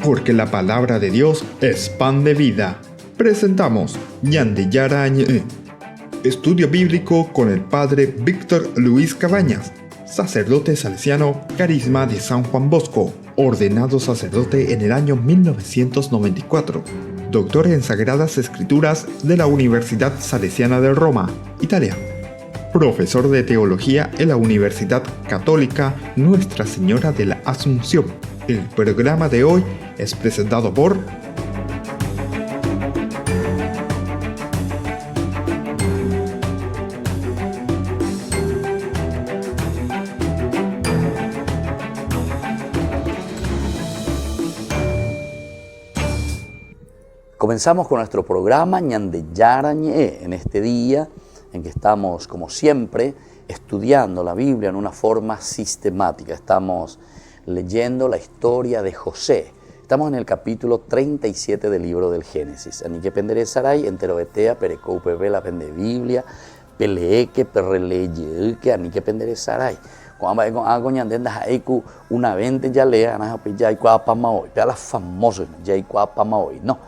Porque la palabra de Dios es pan de vida. Presentamos Ñande Yarañe, estudio bíblico con el padre Víctor Luis Cabañas, sacerdote salesiano, Carisma de San Juan Bosco, ordenado sacerdote en el año 1994, doctor en Sagradas Escrituras de la Universidad Salesiana de Roma, Italia, profesor de teología en la Universidad Católica Nuestra Señora de la Asunción. El programa de hoy es presentado por Comenzamos con nuestro programa Ñande Yarañe en este día en que estamos, como siempre, estudiando la Biblia en una forma sistemática. Estamos leyendo la historia de José. Estamos en el capítulo 37 del libro del Génesis. Anique penderezaray, enterobetea, perecoupe, la pende Biblia, peleeque, perreleye, anique penderezaray. Cuando hago ñandenda haiku una vente ya lea, ya hay cuapama hoy, ya la famosa, ya hay cuapama hoy. No.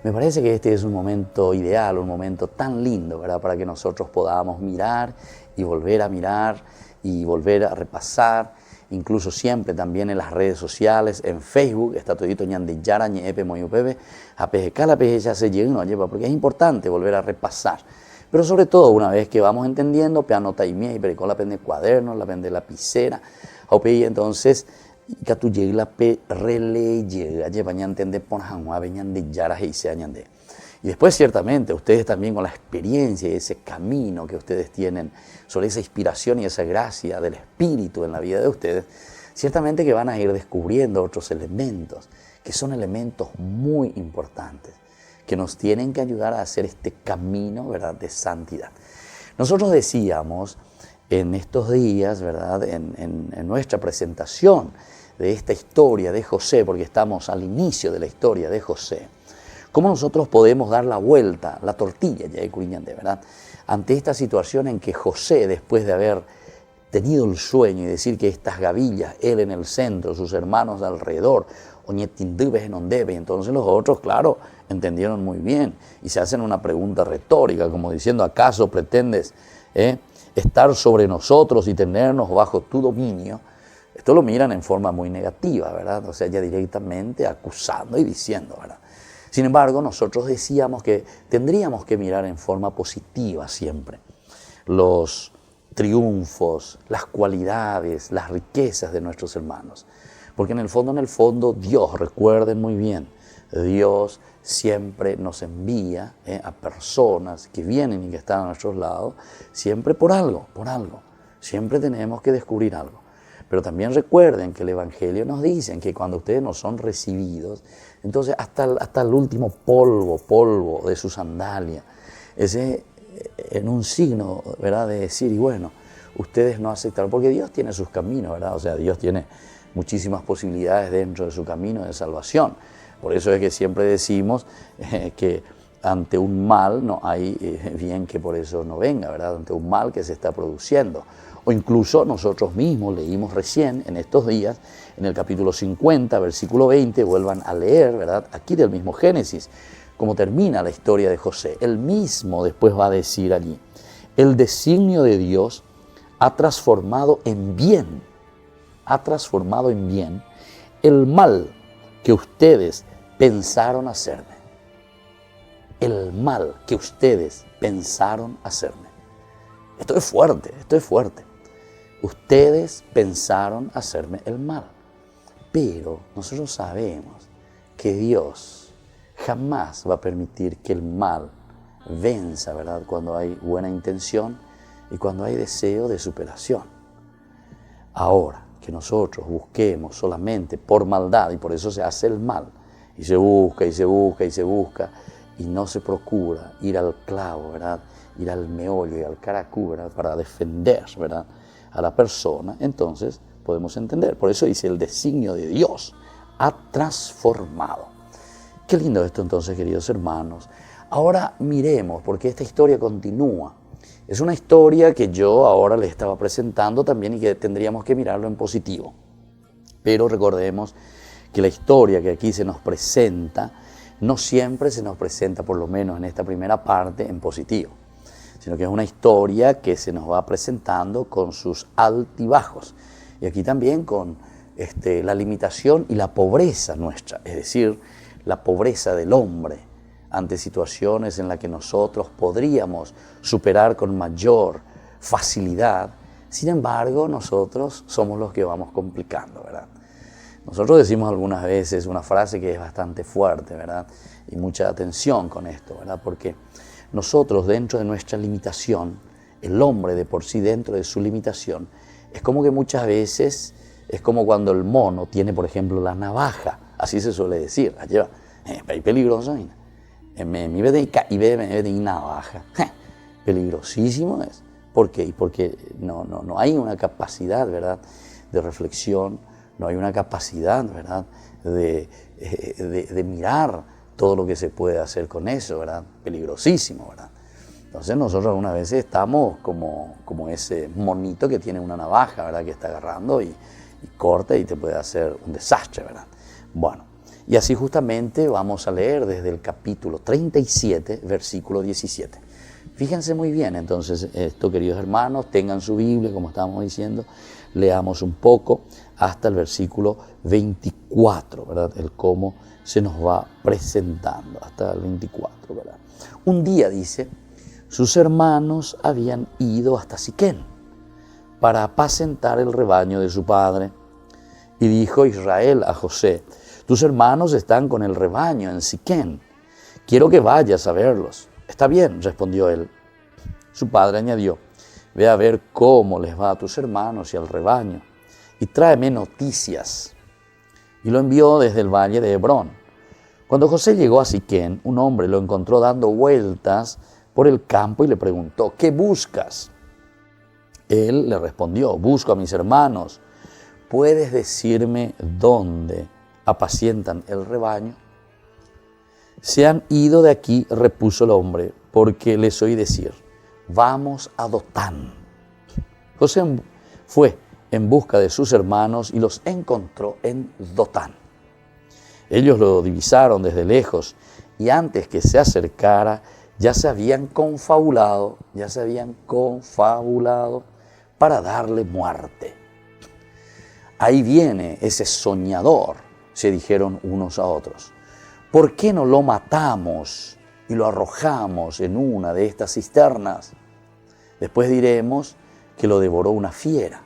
Me parece que este es un momento ideal, un momento tan lindo, ¿verdad? Para que nosotros podamos mirar y volver a mirar y volver a repasar, incluso siempre también en las redes sociales, en Facebook, está todito Ñande Yarañe, Epe Moyupebe, Apejecala Pejecha se llega, no lleva, porque es importante volver a repasar. Pero sobre todo, una vez que vamos entendiendo, peano taimía y pericó la pende cuaderno, la pende lapicera, entonces, que tú llegues la releye, lleva ñantende ponjanua, ñande yara y se añande. Y después, ciertamente, ustedes también con la experiencia y ese camino que ustedes tienen sobre esa inspiración y esa gracia del Espíritu en la vida de ustedes, ciertamente que van a ir descubriendo otros elementos, que son elementos muy importantes, que nos tienen que ayudar a hacer este camino, ¿verdad?, de santidad. Nosotros decíamos en estos días, ¿verdad?, en nuestra presentación de esta historia de José, porque estamos al inicio de la historia de José, cómo nosotros podemos dar la vuelta, la tortilla, ya de Curiñán, ¿verdad?, ante esta situación en que José, después de haber tenido el sueño y decir que estas gavillas, él en el centro, sus hermanos alrededor, oñetindubes en ondebe, y entonces los otros, claro, entendieron muy bien y se hacen una pregunta retórica, como diciendo, ¿acaso pretendes estar sobre nosotros y tenernos bajo tu dominio? Esto lo miran en forma muy negativa, ¿verdad? O sea, ya directamente acusando y diciendo, ¿verdad? Sin embargo, nosotros decíamos que tendríamos que mirar en forma positiva siempre los triunfos, las cualidades, las riquezas de nuestros hermanos. Porque en el fondo, Dios, recuerden muy bien, Dios siempre nos envía a personas que vienen y que están a nuestros lados, siempre por algo. Siempre tenemos que descubrir algo. Pero también recuerden que el Evangelio nos dice que cuando ustedes no son recibidos, entonces hasta el último polvo de su sandalia, ese en un signo, ¿verdad?, de decir, y bueno, ustedes no aceptaron, porque Dios tiene sus caminos, ¿verdad? O sea, Dios tiene muchísimas posibilidades dentro de su camino de salvación. Por eso es que siempre decimos que ante un mal no hay bien que por eso no venga, ¿verdad? Ante un mal que se está produciendo. O incluso nosotros mismos leímos recién en estos días, en el capítulo 50, versículo 20, vuelvan a leer, ¿verdad?, aquí del mismo Génesis, cómo termina la historia de José. Él mismo después va a decir allí, el designio de Dios ha transformado en bien el mal que ustedes pensaron hacerme. El mal que ustedes pensaron hacerme. Esto es fuerte. Ustedes pensaron hacerme el mal. Pero nosotros sabemos que Dios jamás va a permitir que el mal venza, ¿verdad?, cuando hay buena intención y cuando hay deseo de superación. Ahora, que nosotros busquemos solamente por maldad, y por eso se hace el mal, y se busca, y no se procura ir al clavo, ¿verdad?, ir al meollo y al caracú, ¿verdad?, para defender, ¿verdad?, a la persona, entonces podemos entender. Por eso dice, el designio de Dios ha transformado. Qué lindo esto entonces, queridos hermanos. Ahora miremos, porque esta historia continúa. Es una historia que yo ahora les estaba presentando también y que tendríamos que mirarlo en positivo. Pero recordemos que la historia que aquí se nos presenta no siempre se nos presenta, por lo menos en esta primera parte, en positivo, sino que es una historia que se nos va presentando con sus altibajos y aquí también con la limitación y la pobreza nuestra, es decir, la pobreza del hombre ante situaciones en las que nosotros podríamos superar con mayor facilidad. Sin embargo, nosotros somos los que vamos complicando, ¿verdad? Nosotros decimos algunas veces una frase que es bastante fuerte, ¿verdad? Y mucha atención con esto, ¿verdad? Porque nosotros, dentro de nuestra limitación, el hombre de por sí dentro de su limitación, es como que muchas veces es como cuando el mono tiene, por ejemplo, la navaja, así se suele decir, lleva, es peligroso, mi vez de navaja, peligrosísimo es. ¿Por qué? Porque no hay una capacidad, ¿verdad?, de reflexión, no hay una capacidad, ¿verdad?, de mirar todo lo que se puede hacer con eso, ¿verdad? Peligrosísimo, ¿verdad? Entonces nosotros algunas veces estamos como ese monito que tiene una navaja, ¿verdad?, que está agarrando y corta y te puede hacer un desastre, ¿verdad? Bueno, y así justamente vamos a leer desde el capítulo 37, versículo 17. Fíjense muy bien, entonces, esto, queridos hermanos, tengan su Biblia, como estábamos diciendo, leamos un poco hasta el versículo 24, ¿verdad? El cómo se nos va presentando, hasta el 24, ¿verdad? Un día, dice, sus hermanos habían ido hasta Siquén para apacentar el rebaño de su padre. Y dijo Israel a José, tus hermanos están con el rebaño en Siquén, quiero que vayas a verlos. Está bien, respondió él. Su padre añadió, ve a ver cómo les va a tus hermanos y al rebaño, y tráeme noticias. Y lo envió desde el valle de Hebrón. Cuando José llegó a Siquén, un hombre lo encontró dando vueltas por el campo y le preguntó, ¿qué buscas? Él le respondió, busco a mis hermanos. ¿Puedes decirme dónde apacientan el rebaño? Se han ido de aquí, repuso el hombre, porque les oí decir, vamos a Dotán. José fue en busca de sus hermanos y los encontró en Dotán. Ellos lo divisaron desde lejos y antes que se acercara ya se habían confabulado para darle muerte. Ahí viene ese soñador, se dijeron unos a otros. ¿Por qué no lo matamos y lo arrojamos en una de estas cisternas? Después diremos que lo devoró una fiera.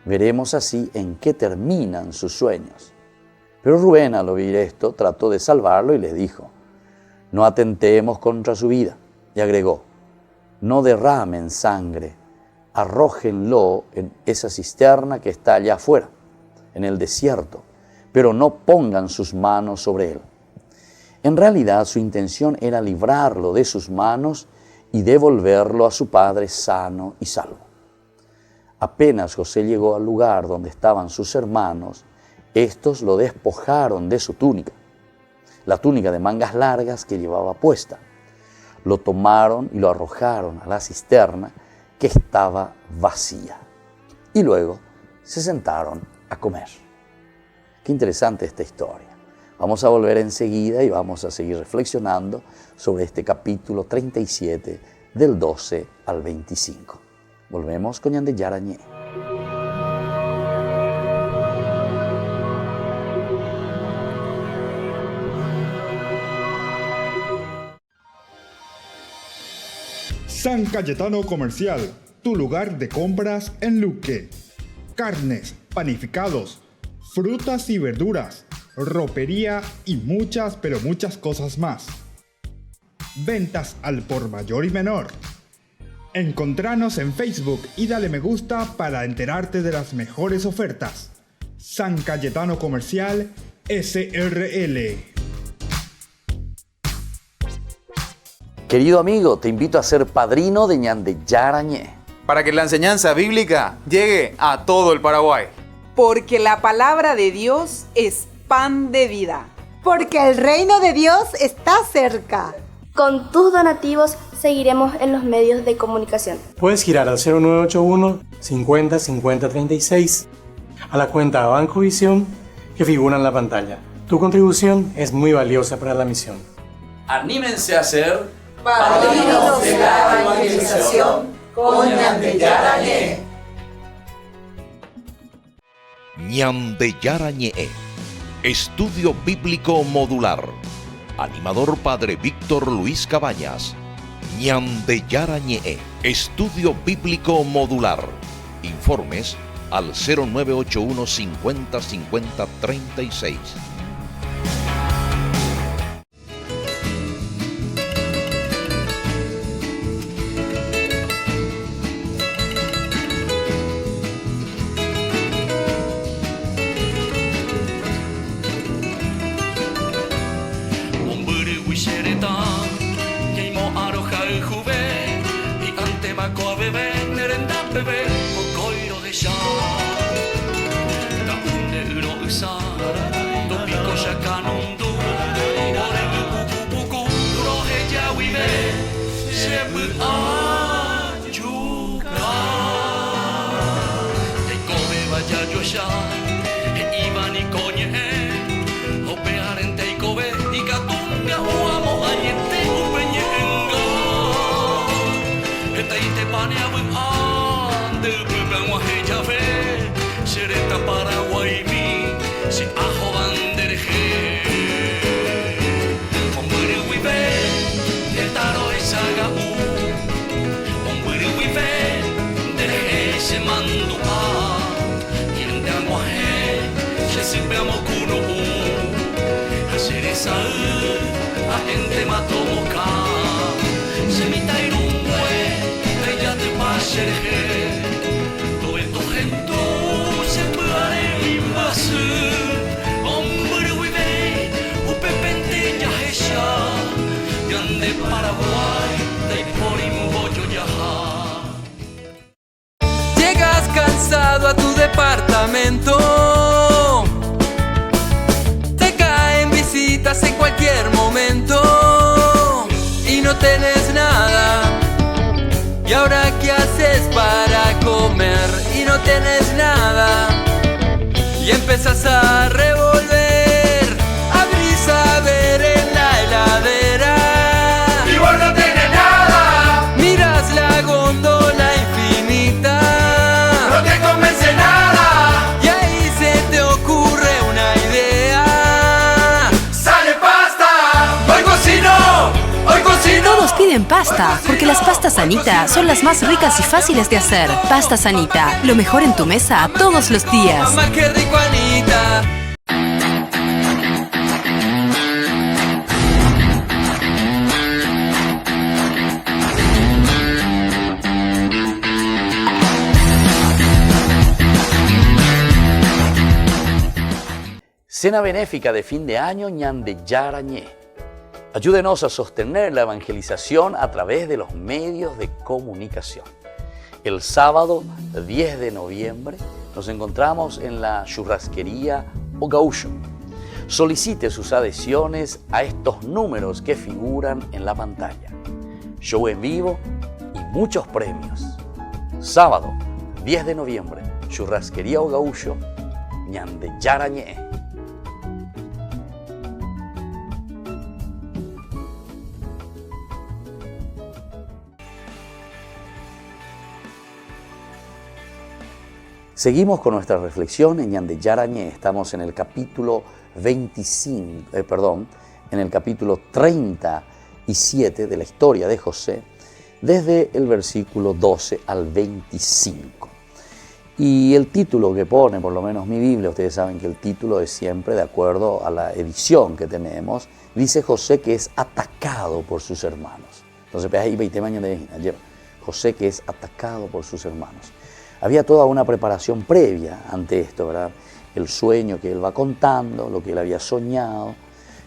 Veremos así en qué terminan sus sueños. Pero Rubén, al oír esto, trató de salvarlo y les dijo, no atentemos contra su vida. Y agregó, no derramen sangre, arrójenlo en esa cisterna que está allá afuera, en el desierto, pero no pongan sus manos sobre él. En realidad su intención era librarlo de sus manos y devolverlo a su padre sano y salvo. Apenas José llegó al lugar donde estaban sus hermanos, estos lo despojaron de su túnica, la túnica de mangas largas que llevaba puesta. Lo tomaron y lo arrojaron a la cisterna que estaba vacía. Y luego se sentaron a comer. Qué interesante esta historia. Vamos a volver enseguida y vamos a seguir reflexionando sobre este capítulo 37 del 12 al 25. Volvemos con Ñande Yarañé. San Cayetano Comercial, tu lugar de compras en Luque. Carnes, panificados, frutas y verduras, ropería y muchas, pero muchas cosas más. Ventas al por mayor y menor. Encontranos en Facebook y dale me gusta para enterarte de las mejores ofertas. San Cayetano Comercial, SRL. Querido amigo, te invito a ser padrino de Ñande Yarañé, para que la enseñanza bíblica llegue a todo el Paraguay. Porque la palabra de Dios es pan de vida. Porque el reino de Dios está cerca. Con tus donativos seguiremos en los medios de comunicación. Puedes girar al 0981 50 50 36 a la cuenta Banco Visión que figuran en la pantalla. Tu contribución es muy valiosa para la misión. Anímense a ser Padrinos de la evangelización con Ñande Yara Ñe. Ñande Yara Ñe, Estudio Bíblico Modular. Animador Padre Víctor Luis Cabañas. Ñande Yara Ñe, Estudio Bíblico Modular. Informes al 0981 50 50 36. Llegas cansado a tu departamento, te caen visitas en cualquier momento y no tenés nada. ¿Y ahora qué haces para comer? Y no tenés nada. Y empezás a revolver, abrís a ver en la heladera Y vos no tenés nada, miras la góndola infinita, no te convence nada. y ahí se te ocurre una idea. Sale pasta, hoy cocino, hoy cocino. Todos piden pasta, porque las pastas Anita son las más ricas y fáciles de hacer. Pastas Anita, lo mejor en tu mesa todos los días. Mamá, qué rico, Anita. Cena benéfica de fin de año Ñande Yara Ñe. Ayúdenos a sostener la evangelización a través de los medios de comunicación. El sábado 10 de noviembre nos encontramos en la churrasquería O Gaúcho. Solicite sus adhesiones a estos números que figuran en la pantalla. Show en vivo y muchos premios. Sábado 10 de noviembre, churrasquería O Gaúcho, Ñande Yara Ñe. Seguimos con nuestra reflexión en Ñande Yara Ñe. Estamos en el capítulo 37 de la historia de José, desde el versículo 12 al 25. Y el título que pone, por lo menos mi Biblia, ustedes saben que el título es siempre de acuerdo a la edición que tenemos, dice José que es atacado por sus hermanos. Entonces, ahí 20 años de José que es atacado por sus hermanos. Había toda una preparación previa ante esto, ¿verdad? El sueño que él va contando, lo que él había soñado.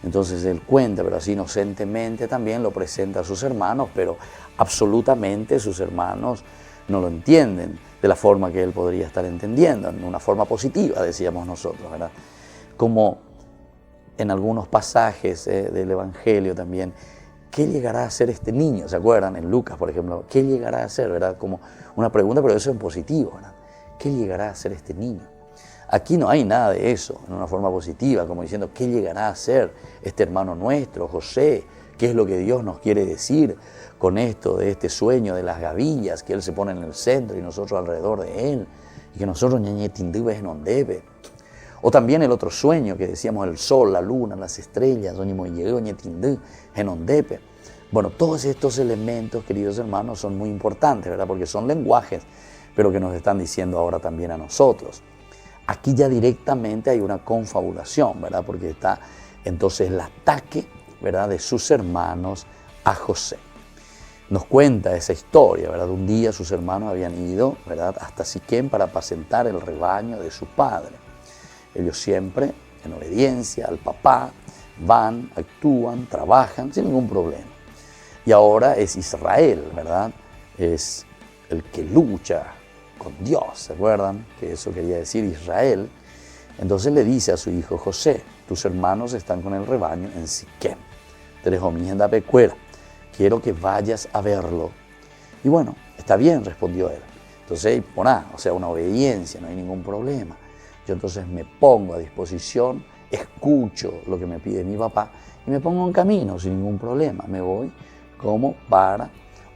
Entonces él cuenta, pero así inocentemente también lo presenta a sus hermanos, pero absolutamente sus hermanos no lo entienden de la forma que él podría estar entendiendo, en una forma positiva, decíamos nosotros, ¿verdad? Como en algunos pasajes del Evangelio también, ¿qué llegará a ser este niño? ¿Se acuerdan? En Lucas, por ejemplo, ¿qué llegará a ser? ¿Verdad? Como una pregunta, pero eso en positivo, ¿verdad? ¿Qué llegará a ser este niño? Aquí no hay nada de eso, en una forma positiva, como diciendo, ¿qué llegará a ser este hermano nuestro, José? ¿Qué es lo que Dios nos quiere decir con esto, de este sueño de las gavillas, que Él se pone en el centro y nosotros alrededor de Él, y que nosotros ñañetindubes en ondebe? O también el otro sueño que decíamos, el sol, la luna, las estrellas, en ondepe. Bueno, todos estos elementos, queridos hermanos, son muy importantes, ¿verdad? Porque son lenguajes, pero que nos están diciendo ahora también a nosotros. Aquí ya directamente hay una confabulación, ¿verdad? Porque está entonces el ataque, ¿verdad?, de sus hermanos a José. Nos cuenta esa historia, ¿verdad? Un día sus hermanos habían ido, ¿verdad?, hasta Siquem para apacentar el rebaño de su padre. Ellos siempre, en obediencia al papá, van, actúan, trabajan sin ningún problema. Y ahora es Israel, ¿verdad? Es el que lucha con Dios, ¿se acuerdan? Que eso quería decir Israel. Entonces le dice a su hijo José, tus hermanos están con el rebaño en Siquem. Quiero que vayas a verlo. Y bueno, está bien, respondió él. Entonces, una obediencia, no hay ningún problema. Yo entonces me pongo a disposición, escucho lo que me pide mi papá y me pongo en camino sin ningún problema. Me voy como para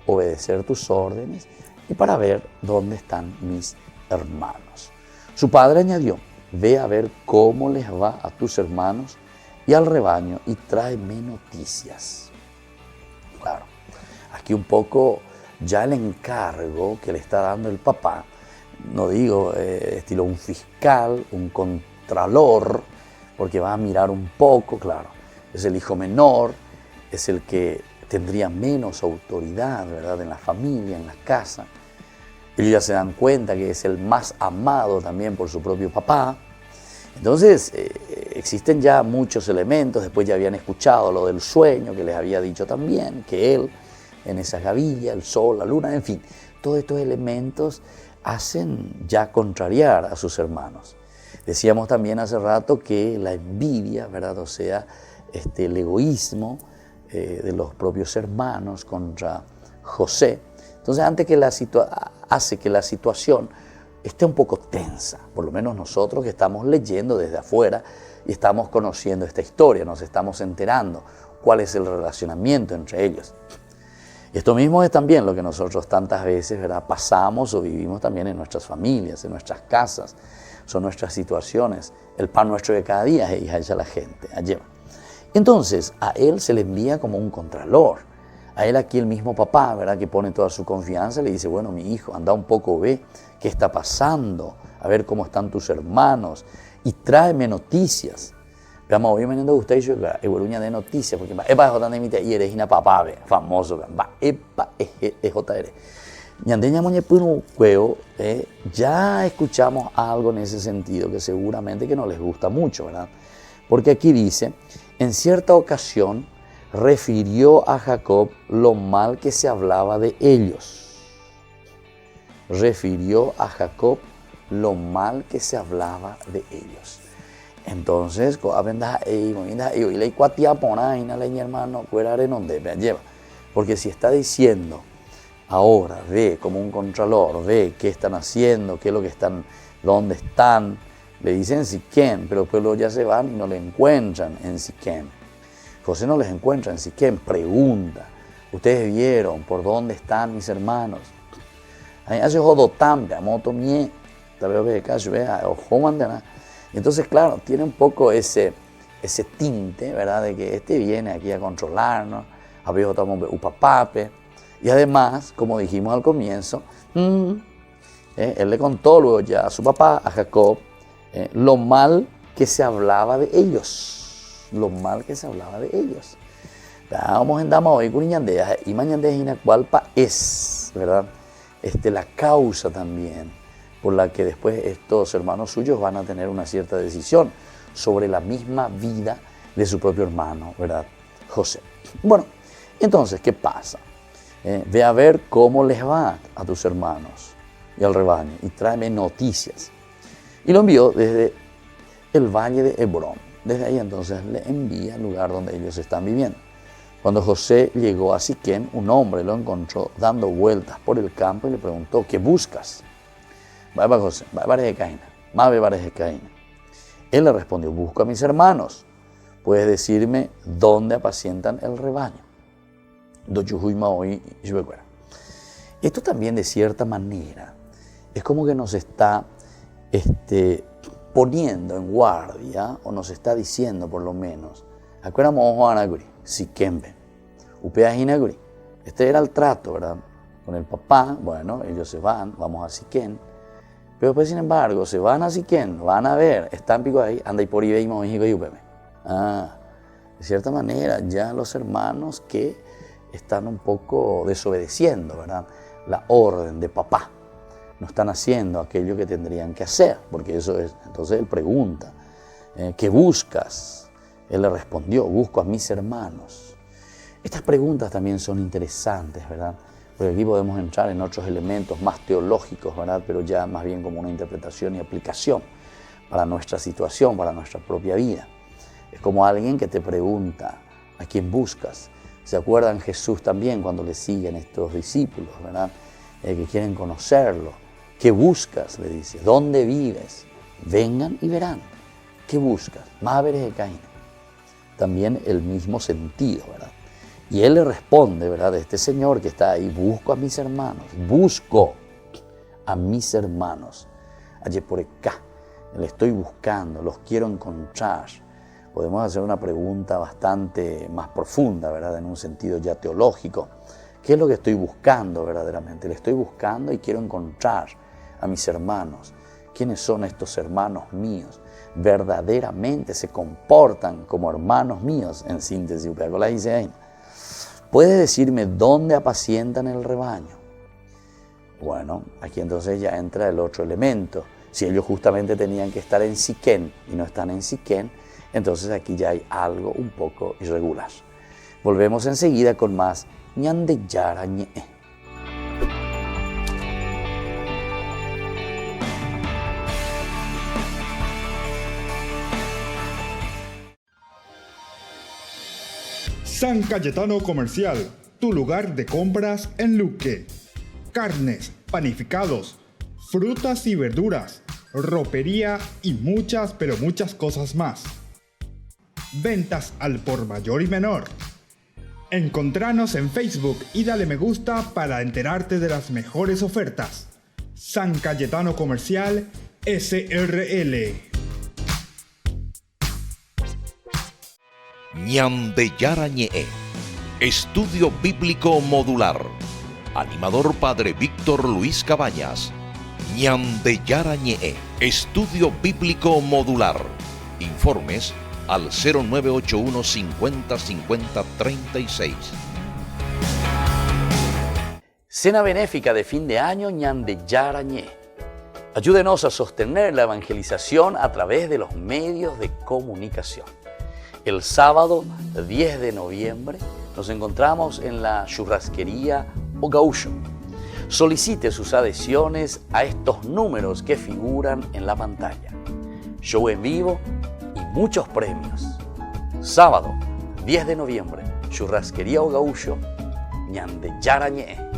obedecer tus órdenes y para ver dónde están mis hermanos. Su padre añadió, ve a ver cómo les va a tus hermanos y al rebaño y tráeme noticias. Claro, aquí un poco ya el encargo que le está dando el papá, no digo estilo un fiscal, un contralor, porque va a mirar un poco, claro, es el hijo menor, es el que tendría menos autoridad, ¿verdad?, en la familia, en la casa. Ellos ya se dan cuenta que es el más amado también por su propio papá. Entonces, existen ya muchos elementos. Después ya habían escuchado lo del sueño que les había dicho también, que él, en esa gavilla, el sol, la luna, en fin, todos estos elementos hacen ya contrariar a sus hermanos. Decíamos también hace rato que la envidia, ¿verdad?, o sea, el egoísmo de los propios hermanos contra José. Entonces, hace que la situación esté un poco tensa, por lo menos nosotros que estamos leyendo desde afuera y estamos conociendo esta historia, nos estamos enterando cuál es el relacionamiento entre ellos. Y esto mismo es también lo que nosotros tantas veces, ¿verdad?, pasamos o vivimos también en nuestras familias, en nuestras casas, son nuestras situaciones, el pan nuestro de cada día, y allá la gente, allá. Entonces, a él se le envía como un contralor. A él aquí el mismo papá, ¿verdad?, que pone toda su confianza, le dice, bueno, mi hijo, anda un poco, ve qué está pasando, a ver cómo están tus hermanos, y tráeme noticias. Veamos, obviamente usted dice que es de noticias, porque epa es jota de y eres una papá, famoso, epa es jota eres. Ñandeña moñe puro cueo, ya escuchamos algo en ese sentido que seguramente que no les gusta mucho, ¿verdad? Porque aquí dice, en cierta ocasión refirió a Jacob lo mal que se hablaba de ellos. Refirió a Jacob lo mal que se hablaba de ellos. Entonces, porque si está diciendo ahora, ve como un contralor, ve qué están haciendo, qué es lo que están, dónde están, le dicen Siquem, pero después luego ya se van y no le encuentran en Siquem. José no les encuentra en Siquem, pregunta, ¿ustedes vieron por dónde están mis hermanos? Entonces, claro, tiene un poco ese tinte, ¿verdad?, de que este viene aquí a controlarnos, a ver upapape, y además, como dijimos al comienzo, él le contó luego ya a su papá, a Jacob, lo mal que se hablaba de ellos, lo mal que se hablaba de elos. Vamos en dama hoy con ñandeja y mañandeja cualpa es, ¿verdad?, la causa también por la que después estos hermanos suyos van a tener una cierta decisión sobre la misma vida de su propio hermano, ¿verdad?, José. Bueno, entonces, ¿qué pasa? Ve a ver cómo les va a tus hermanos y al rebaño y tráeme noticias. Y lo envió desde el valle de Hebrón. Desde ahí entonces le envía al lugar donde ellos están viviendo. Cuando José llegó a Siquem, un hombre lo encontró dando vueltas por el campo y le preguntó, ¿qué buscas? Va para José, va para Caína. Mabe Barejecaína. Él le respondió, busco a mis hermanos. Puedes decirme dónde apacientan el rebaño. Esto también de cierta manera es como que nos está poniendo en guardia, o nos está diciendo por lo menos, este era el trato, ¿verdad? Con el papá, bueno, ellos se van, vamos a Siquén, pero después, sin embargo, se van a Siquén, van a ver, están pico ahí, anda y por ahí, de cierta manera, ya los hermanos que están un poco desobedeciendo, ¿verdad? La orden de papá. No están haciendo aquello que tendrían que hacer, porque eso es. Entonces él pregunta, ¿qué buscas? Él le respondió, busco a mis hermanos. Estas preguntas también son interesantes, ¿verdad? Porque aquí podemos entrar en otros elementos más teológicos, ¿verdad? Pero ya más bien como una interpretación y aplicación para nuestra situación, para nuestra propia vida. Es como alguien que te pregunta, ¿a quién buscas? ¿Se acuerdan Jesús también cuando le siguen estos discípulos, ¿verdad? Que quieren conocerlo? ¿Qué buscas? Le dice. ¿Dónde vives? Vengan y verán. ¿Qué buscas? Maberes de Caín. También el mismo sentido, ¿verdad? Y él le responde, ¿verdad? Este señor que está ahí, busco a mis hermanos. Busco a mis hermanos. Allí por acá. Le estoy buscando, los quiero encontrar. Podemos hacer una pregunta bastante más profunda, ¿verdad? En un sentido ya teológico. ¿Qué es lo que estoy buscando verdaderamente? Le estoy buscando y quiero encontrar a mis hermanos. ¿Quiénes son estos hermanos míos? ¿Verdaderamente se comportan como hermanos míos? En síntesis, ¿puede decirme dónde apacientan el rebaño? Bueno, aquí entonces ya entra el otro elemento. Si ellos justamente tenían que estar en Siquén y no están en Siquén, entonces aquí ya hay algo un poco irregular. Volvemos enseguida con más ñande yara ñe. San Cayetano Comercial, tu lugar de compras en Luque. Carnes, panificados, frutas y verduras, ropería y muchas, pero muchas cosas más. Ventas al por mayor y menor. Encontranos en Facebook y dale me gusta para enterarte de las mejores ofertas. San Cayetano Comercial SRL. ñande yara ñe. Estudio Bíblico Modular. Animador Padre Víctor Luis Cabañas. ñande yara ñe. Estudio Bíblico Modular. Informes al 0981 50 50 36. Cena benéfica de fin de año ñande yara ñe. Ayúdenos a sostener la evangelización a través de los medios de comunicación. El sábado 10 de noviembre nos encontramos en la churrasquería Ogausho. Solicite sus adhesiones a estos números que figuran en la pantalla. Show en vivo y muchos premios. Sábado 10 de noviembre, churrasquería Ogausho, ñande yara ñe.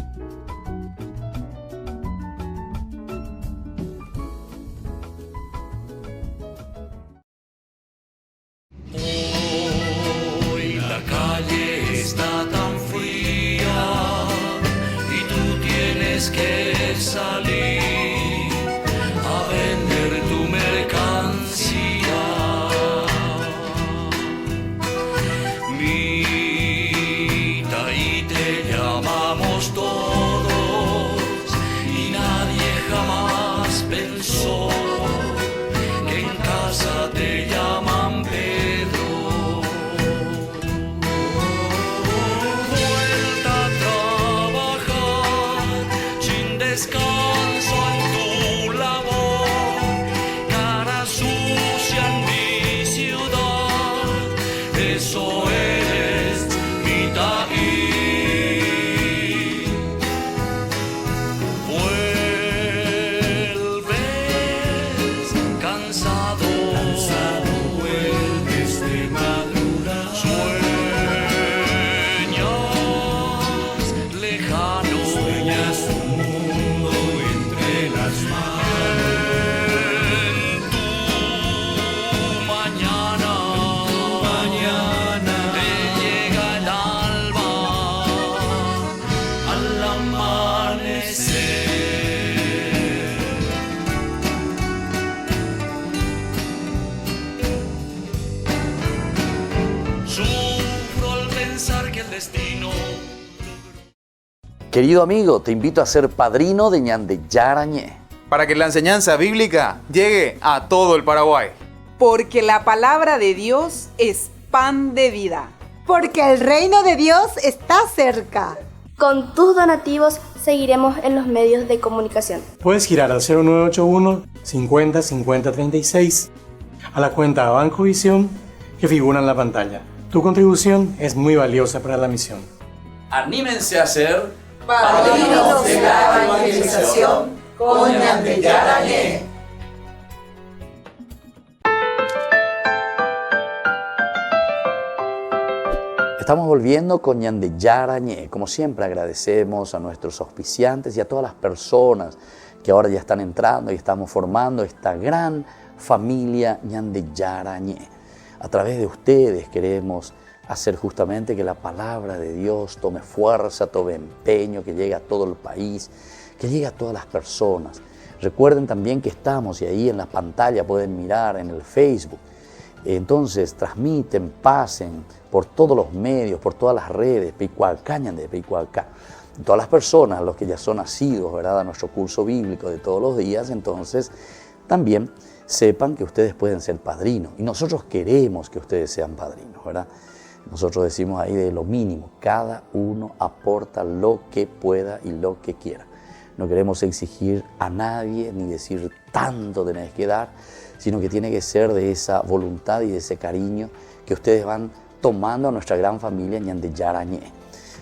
Sufro al pensar que el destino... Querido amigo, te invito a ser padrino de Ñande Yarañé, para que la enseñanza bíblica llegue a todo el Paraguay. Porque la palabra de Dios es pan de vida. Porque el reino de Dios está cerca. Con tus donativos seguiremos en los medios de comunicación. Puedes girar al 0981 50 50 36 a la cuenta Banco Visión que figura en la pantalla. Tu contribución es muy valiosa para la misión. Anímense a ser padrinos de la evangelización con Ñande Yarañé. Estamos volviendo con Ñande Yarañé. Como siempre agradecemos a nuestros auspiciantes y a todas las personas que ahora ya están entrando y estamos formando esta gran familia Ñande Yarañé. A través de ustedes queremos hacer justamente que la palabra de Dios tome fuerza, tome empeño, que llegue a todo el país, que llegue a todas las personas. Recuerden también que estamos, y ahí en la pantalla pueden mirar en el Facebook. Entonces transmiten, pasen por todos los medios, por todas las redes, Peicualcá, Ñande Peicualcá. Todas las personas, los que ya son asiduos, ¿verdad?, a nuestro curso bíblico de todos los días, entonces también sepan que ustedes pueden ser padrinos. Y nosotros queremos que ustedes sean padrinos, ¿verdad? Nosotros decimos ahí de lo mínimo, cada uno aporta lo que pueda y lo que quiera. No queremos exigir a nadie ni decir tanto tenés que dar, sino que tiene que ser de esa voluntad y de ese cariño que ustedes van tomando a nuestra gran familia Ñande Yarañé.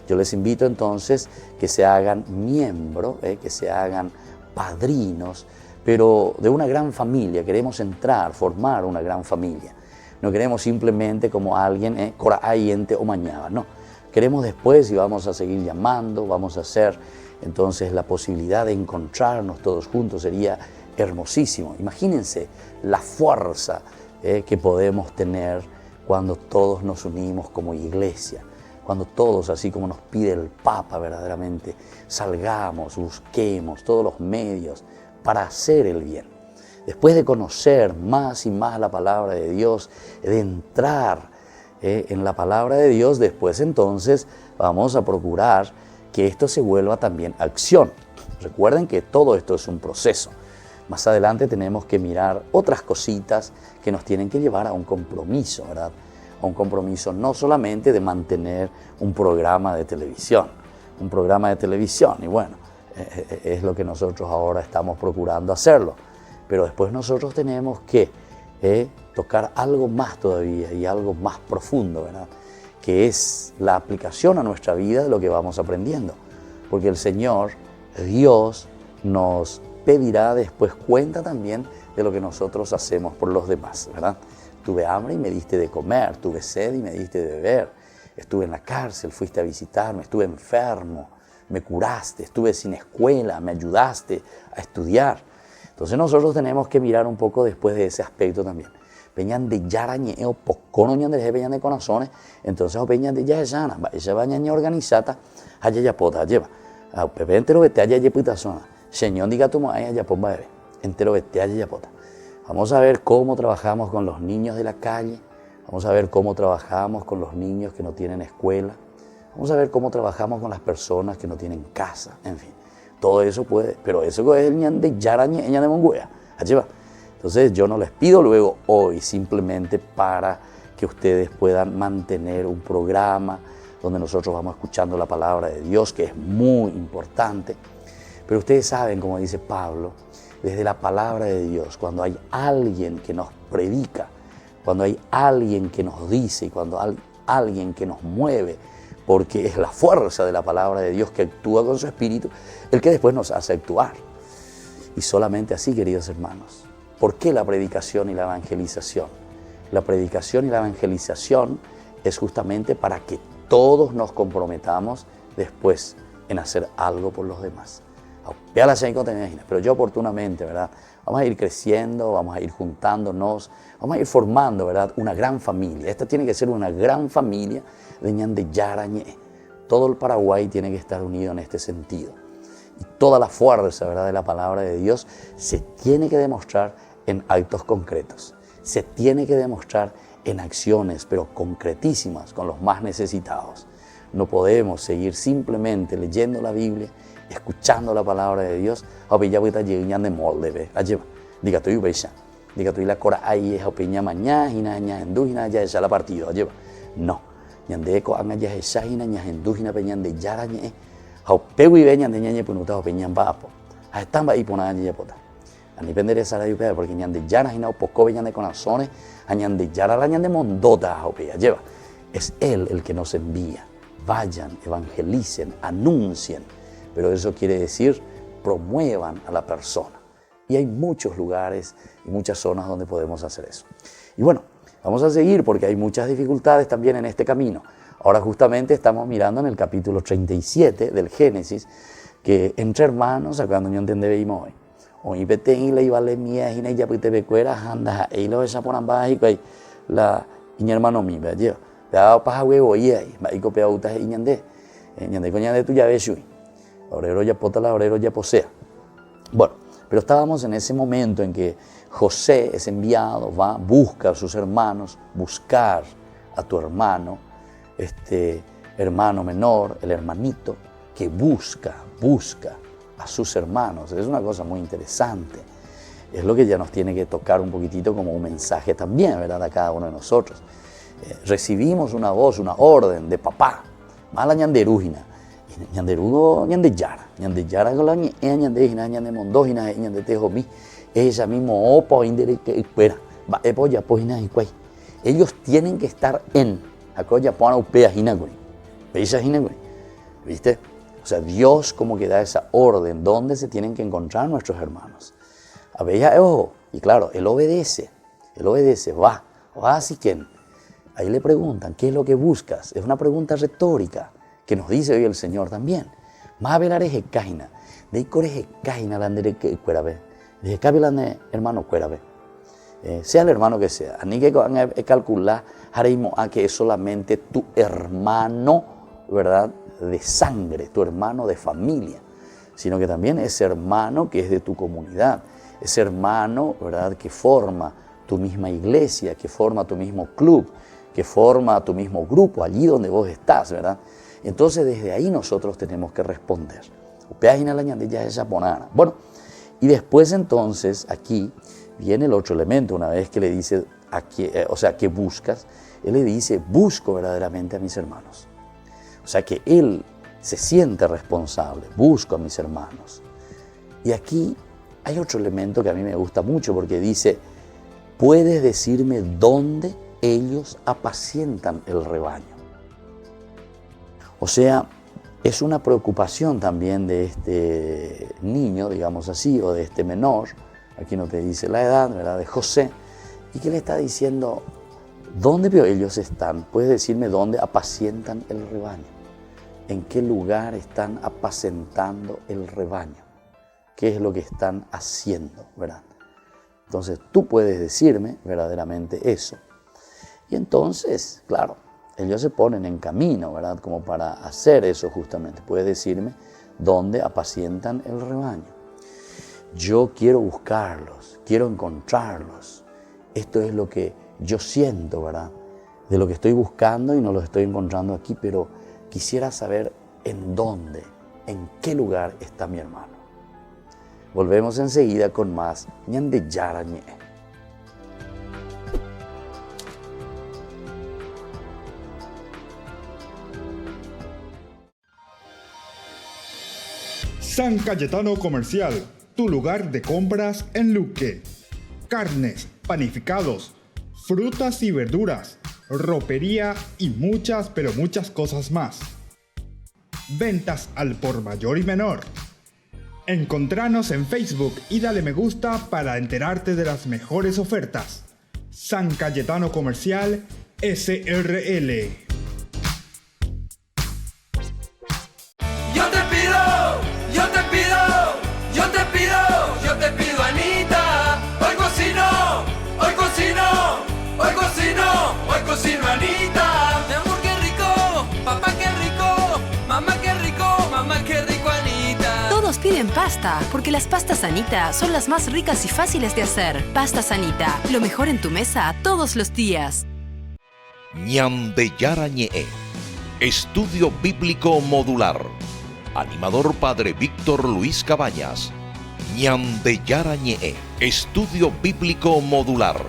Yo les invito entonces que se hagan miembros, que se hagan padrinos, pero de una gran familia. Queremos entrar, formar una gran familia. No queremos simplemente como alguien, corayente o mañana, no. Queremos después, y vamos a seguir llamando, vamos a hacer entonces la posibilidad de encontrarnos todos juntos, sería hermosísimo. Imagínense la fuerza que podemos tener cuando todos nos unimos como iglesia, cuando todos, así como nos pide el Papa verdaderamente, salgamos, busquemos todos los medios para hacer el bien. Después de conocer más y más la palabra de Dios, de entrar en la palabra de Dios, después entonces vamos a procurar que esto se vuelva también acción. Recuerden que todo esto es un proceso. Más adelante tenemos que mirar otras cositas que nos tienen que llevar a un compromiso, ¿verdad? A un compromiso no solamente de mantener un programa de televisión, y bueno, es lo que nosotros ahora estamos procurando hacerlo. Pero después nosotros tenemos que tocar algo más todavía y algo más profundo, ¿verdad? Que es la aplicación a nuestra vida de lo que vamos aprendiendo. Porque el Señor, Dios, nos pedirá después cuenta también de lo que nosotros hacemos por los demás, ¿verdad? Tuve hambre y me diste de comer, tuve sed y me diste de beber, estuve en la cárcel, fuiste a visitarme, estuve enfermo, me curaste, estuve sin escuela, me ayudaste a estudiar. Entonces nosotros tenemos que mirar un poco después de ese aspecto también. Peñan de Yarañé o pocono ñan de peñan de corazones, entonces o peñan de Yayana, esa bañaña organizada, allá ya pota, lleva. A pepe entero vete allá ya pita zona. Señor diga tu maíz ya pomba bebé. Entero vete allá ya pota. Vamos a ver cómo trabajamos con los niños de la calle, vamos a ver cómo trabajamos con los niños que no tienen escuela, vamos a ver cómo trabajamos con las personas que no tienen casa, en fin. Todo eso puede, pero eso es el Ñande Yarañé, Ñande Monguea. Allí va. Entonces yo no les pido luego hoy simplemente para que ustedes puedan mantener un programa donde nosotros vamos escuchando la palabra de Dios, que es muy importante. Pero ustedes saben, como dice Pablo, desde la palabra de Dios, cuando hay alguien que nos predica, cuando hay alguien que nos dice y cuando hay alguien que nos mueve, porque es la fuerza de la palabra de Dios que actúa con su espíritu, el que después nos hace actuar. Y solamente así, queridos hermanos. ¿Por qué la predicación y la evangelización? La predicación y la evangelización es justamente para que todos nos comprometamos después en hacer algo por los demás. Pero yo oportunamente, ¿verdad? Vamos a ir creciendo, vamos a ir juntándonos, vamos a ir formando, ¿verdad?, una gran familia. Esta tiene que ser una gran familia de Ñande Yarañé. Todo el Paraguay tiene que estar unido en este sentido. Y toda la fuerza, ¿verdad?, de la palabra de Dios se tiene que demostrar en actos concretos. Se tiene que demostrar en acciones, pero concretísimas, con los más necesitados. No podemos seguir simplemente leyendo la Biblia, escuchando la palabra de Dios. Diga tú y la cora ahí es opinión mañana, ya es la partido. No. Ñandeko anga ya esa hina ñahendujina peñan de yarañe. Haupewi veñan de ñañe punuta opeñan bapo. A estamba y pona ñe pota. Ani pendere sara yupe porque ñan de yara hina poco veñan de corazones, añan de yara la ñan de mondota opea. Lleva. Es él el que nos envía. Vayan, evangelicen, anuncien. Pero eso quiere decir promuevan a la persona. Y hay muchos lugares y muchas zonas donde podemos hacer eso. Y bueno, vamos a seguir porque hay muchas dificultades también en este camino. Ahora justamente estamos mirando en el capítulo 37 del Génesis, que entre hermanos, acá no entendemos hoy. Hoy petén y la iba le mía y ya pute becuera anda y lo esa por ambas y que la mi hermano mi ve yo. Da paja huevo y ahí, va y copia utas y ñande. Ñande coñade tu ya ve shui. Obrero ya pota la obrero ya posea. Bueno, pero estábamos en ese momento en que José es enviado, va, busca a sus hermanos, buscar a tu hermano, hermano menor, el hermanito, que busca a sus hermanos. Es una cosa muy interesante. Es lo que ya nos tiene que tocar un poquitito como un mensaje también, ¿verdad? A cada uno de nosotros. Recibimos una voz, una orden de papá, mala ñanderúgina. Ñanderugo, ñandeyara con la ñandejina, ñandemondojina, ñandetejomi. Ella mismo opa indere que fuera. Va epoya pojina y cuay. Ellos tienen que estar en. Acoya pona upea hinaguri. Veisa hinaguri. ¿Viste? O sea, Dios como que da esa orden donde se tienen que encontrar nuestros hermanos. A veía ojo. Y claro, él obedece, va así que ahí le preguntan, ¿qué es lo que buscas? Es una pregunta retórica que nos dice hoy el Señor también. Más velareje caina, de coreje caina la andere que cuerabe, de cabilane hermano cuerabe, sea el hermano que sea. Ni que calcular haremos a que es solamente tu hermano, ¿verdad? De sangre, tu hermano de familia, sino que también es hermano que es de tu comunidad, es hermano, ¿verdad? Que forma tu misma iglesia, que forma tu mismo club, que forma tu mismo grupo, allí donde vos estás, ¿verdad? Entonces desde ahí nosotros tenemos que responder. Bueno, y después entonces aquí viene el otro elemento, una vez que le dice, ¿qué buscas? Él le dice, busco verdaderamente a mis hermanos. O sea que él se siente responsable, busco a mis hermanos. Y aquí hay otro elemento que a mí me gusta mucho porque dice, ¿puedes decirme dónde ellos apacientan el rebaño? O sea, es una preocupación también de este niño, digamos así, o de este menor, aquí no te dice la edad, ¿verdad?, de José, y que le está diciendo, ¿dónde ellos están? ¿Puedes decirme dónde apacientan el rebaño? ¿En qué lugar están apacentando el rebaño? ¿Qué es lo que están haciendo, verdad? Entonces, tú puedes decirme verdaderamente eso. Y entonces, claro, ellos se ponen en camino, ¿verdad? Como para hacer eso justamente. Puedes decirme dónde apacientan el rebaño. Yo quiero buscarlos, quiero encontrarlos. Esto es lo que yo siento, ¿verdad? De lo que estoy buscando y no lo estoy encontrando aquí, pero quisiera saber en dónde, en qué lugar está mi hermano. Volvemos enseguida con más ñandeyara ñe. San Cayetano Comercial, tu lugar de compras en Luque. Carnes, panificados, frutas y verduras, ropería y muchas, pero muchas cosas más. Ventas al por mayor y menor. Encontranos en Facebook y dale me gusta para enterarte de las mejores ofertas. San Cayetano Comercial, SRL. Yo te pido, Anita, hoy cocino, Anita. Mi amor, qué rico, papá, qué rico, mamá, qué rico, Anita. Todos piden pasta, porque las pastas Anita son las más ricas y fáciles de hacer. Pastas Anita, lo mejor en tu mesa todos los días. Ñande Yarañe, Estudio Bíblico Modular. Animador Padre Víctor Luis Cabañas. Ñande Yarañe, Estudio Bíblico Modular.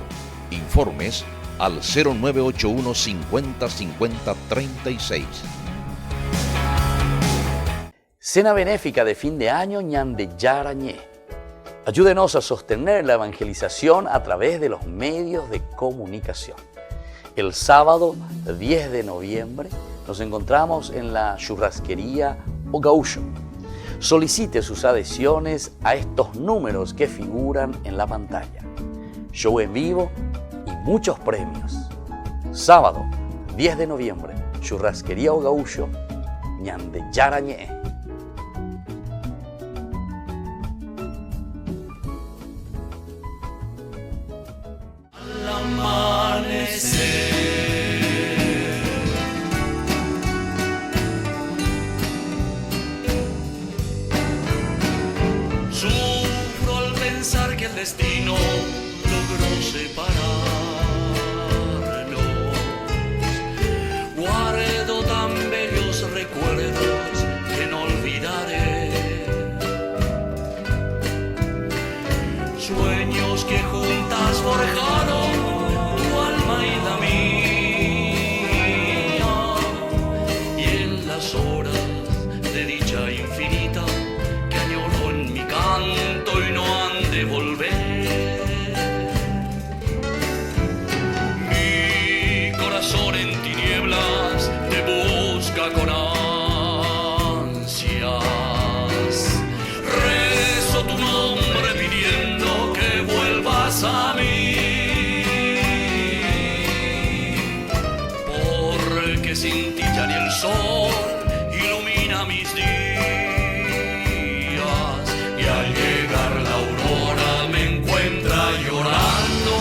Informes al 0981 50 50 36. Cena benéfica de fin de año Ñande Yarañe. Ayúdenos a sostener la evangelización a través de los medios de comunicación. El sábado 10 de noviembre nos encontramos en la churrasquería O Gaúcho. Solicite sus adhesiones a estos números que figuran en la pantalla. Show en vivo y muchos premios. Sábado 10 de noviembre, churrasquería O Gaúcho, Ñande Yarañe. Sufro al pensar que el destino logró separarnos. Guardo tan bellos recuerdos que no olvidaré. Sueños que juntas forjaron tu alma y la mía. Y en las horas de dicha infinita que añoro en mi canto y no han de volver. Mi corazón en tinieblas te busca con ansias. Rezo tu nombre pidiendo que vuelvas a mí. Porque sin ti ya ni el sol ilumina mis días. Y al llegar la aurora me encuentra llorando.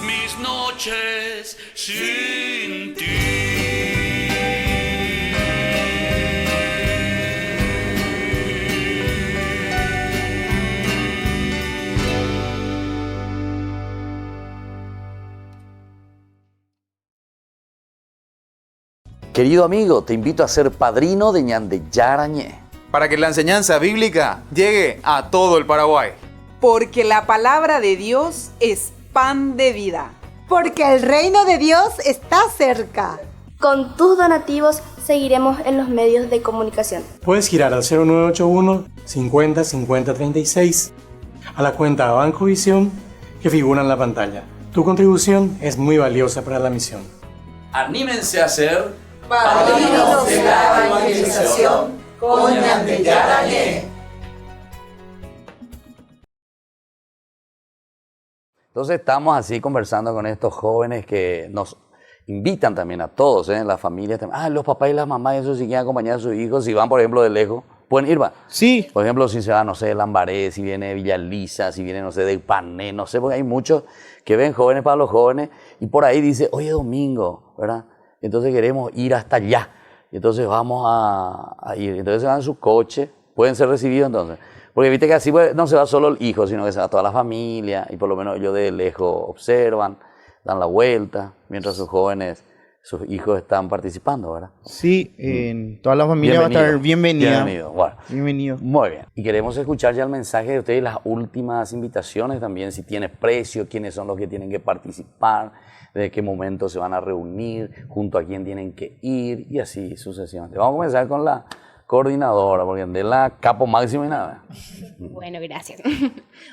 Mis noches sin ti. Querido amigo, te invito a ser padrino de Ñande Yarañe. Para que la enseñanza bíblica llegue a todo el Paraguay. Porque la palabra de Dios es pan de vida. Porque el reino de Dios está cerca. Con tus donativos seguiremos en los medios de comunicación. Puedes girar al 0981 50 50 36 a la cuenta Banco Visión que figura en la pantalla. Tu contribución es muy valiosa para la misión. Anímense a ser padrinos de la evangelización con Ñande Yarañe. Entonces estamos así conversando con estos jóvenes que nos invitan también a todos, en la familia también. Los papás y las mamás, eso si quieren acompañar a sus hijos, si van por ejemplo de lejos, pueden ir, va. Sí. Por ejemplo, si se va, no sé, de Lambaré, si viene de Villa Lisa, si viene, no sé, de Ipané, no sé, porque hay muchos que ven jóvenes para los jóvenes y por ahí dice, hoy es domingo, ¿verdad? Entonces queremos ir hasta allá. Y entonces vamos a ir. Entonces se van en su coche, pueden ser recibidos entonces. Porque viste que así pues, no se va solo el hijo, sino que se va toda la familia y por lo menos ellos de lejos observan, dan la vuelta, mientras sus jóvenes, sus hijos están participando, ¿verdad? Sí, en toda la familia va a estar bienvenida. Bienvenido, bueno. Bienvenido. Muy bien. Y queremos escuchar ya el mensaje de ustedes, las últimas invitaciones también, si tiene precio, quiénes son los que tienen que participar, de qué momento se van a reunir, junto a quién tienen que ir y así sucesivamente. Vamos a comenzar con la coordinadora, porque de la capo máximo y nada. Bueno, gracias.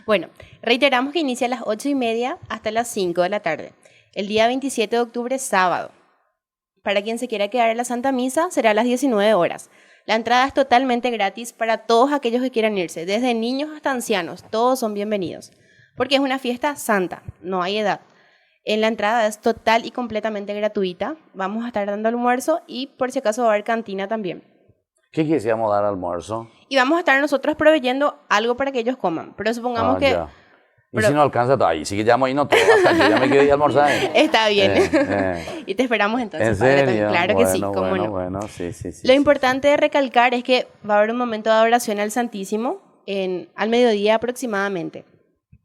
Bueno, reiteramos que inicia a las 8:30 hasta las 5 de la tarde. El día 27 de octubre, sábado. Para quien se quiera quedar en la Santa Misa, será a las 19 horas. La entrada es totalmente gratis para todos aquellos que quieran irse, desde niños hasta ancianos, todos son bienvenidos. Porque es una fiesta santa, no hay edad. En la entrada es total y completamente gratuita. Vamos a estar dando almuerzo y por si acaso va a haber cantina también. ¿Qué quisiéramos dar almuerzo? Y vamos a estar nosotros proveyendo algo para que ellos coman. Pero supongamos que... Ya. Y si no alcanza todo ahí, sí que llamo ahí no todo, hasta yo ya me quedé a almorzar. Está bien. Y te esperamos entonces. ¿En serio? Claro que sí, cómo no. Bueno, sí. Lo importante de recalcar es que va a haber un momento de adoración al Santísimo al mediodía aproximadamente.